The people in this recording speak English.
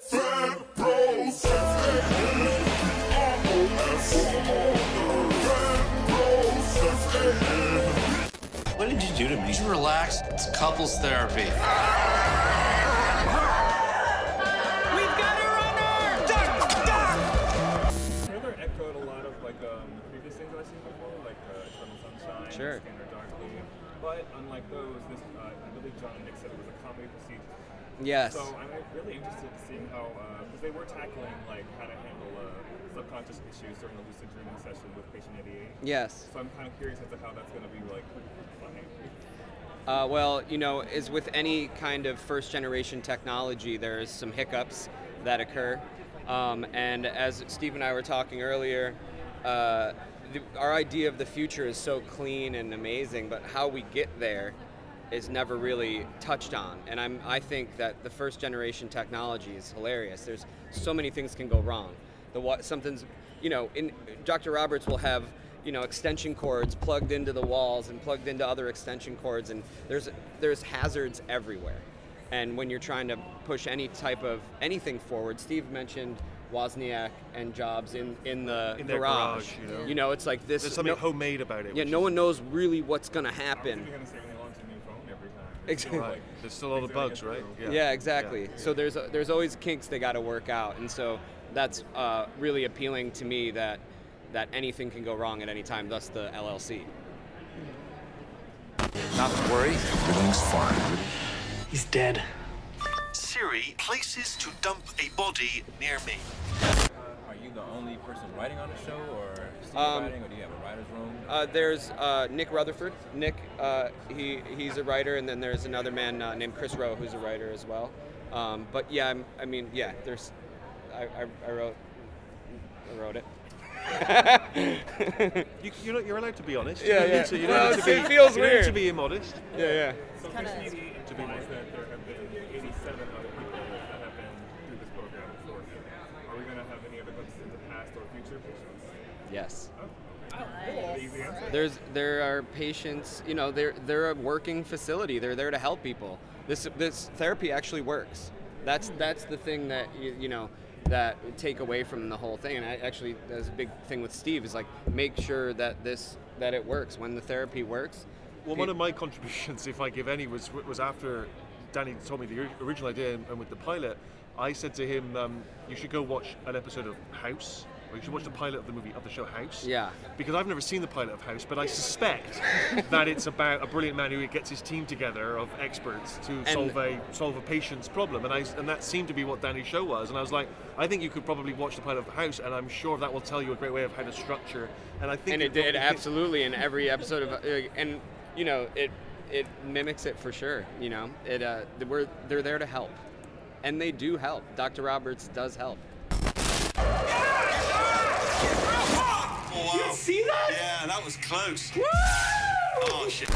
What did you do to me? Would you relax? It's couples therapy. We've got a runner! Duck! Duck! Taylor echoed a lot of like previous things I've seen before, like Eternal Sunshine, Sure. Scanner Darkly. But unlike those, this I believe John and Nick said it was a comedy procedure. Yes. So I'm really interested in seeing how, because they were tackling like how to handle subconscious issues during the lucid dreaming session with patient 88. Yes. So I'm kind of curious as to how that's going to be like funny. Well, you know, as with any kind of first generation technology, there's some hiccups that occur. And as Steve and I were talking earlier, our idea of the future is so clean and amazing, but how we get there is never really touched on. And I think that the first generation technology is hilarious. There's so many things can go wrong. Something's, you know, Dr. Roberts will have, you know, extension cords plugged into the walls and plugged into other extension cords, and there's hazards everywhere. And when you're trying to push any type of anything forward, Steve mentioned Wozniak and Jobs in the garage. You know, it's like this. There's something homemade about it. Yeah, no one knows really what's going to happen. Exactly. Right. There's still all the bugs, right? Yeah, exactly. Yeah. So there's always kinks they got to work out, and so that's really appealing to me that anything can go wrong at any time. Thus the LLC. Not to worry, everything's fine. He's dead. Siri, places to dump a body near me. Are you the only person writing on the show, or Steve writing, or do you have a writer's room? There's Nick Rutherford. Nick, he's a writer, and then there's another man named Chris Rowe who's a writer as well. But yeah, I mean, there's. I wrote it. You're allowed to be honest. Yeah, yeah. You don't need to it feels you weird. don't need to be immodest. Yeah, yeah. So Chris maybe implies that there have been 87 other people that have been through this program before him. Are we going to have any other glimpses into past or future patients? Yes. Nice. There are patients. You know, they're a working facility. They're there to help people. This therapy actually works. That's the thing that you know that take away from the whole thing. And actually, that's a big thing with Steve is like make sure that it works when the therapy works. Well, one of my contributions, if I give any, was after Danny told me the original idea, and with the pilot, I said to him, you should go watch an episode of House, or you should watch the pilot of the show House. Yeah. Because I've never seen the pilot of House, but I suspect that it's about a brilliant man who gets his team together of experts to solve a patient's problem, and that seemed to be what Danny's show was. And I was like, I think you could probably watch the pilot of House, and I'm sure that will tell you a great way of how to structure. And I think it did absolutely in every episode of and you know it mimics it for sure. You know they're there to help, and they do help. Dr. Roberts does help. Oh, wow. You see that? Yeah, that was close. Woo! Oh, shit.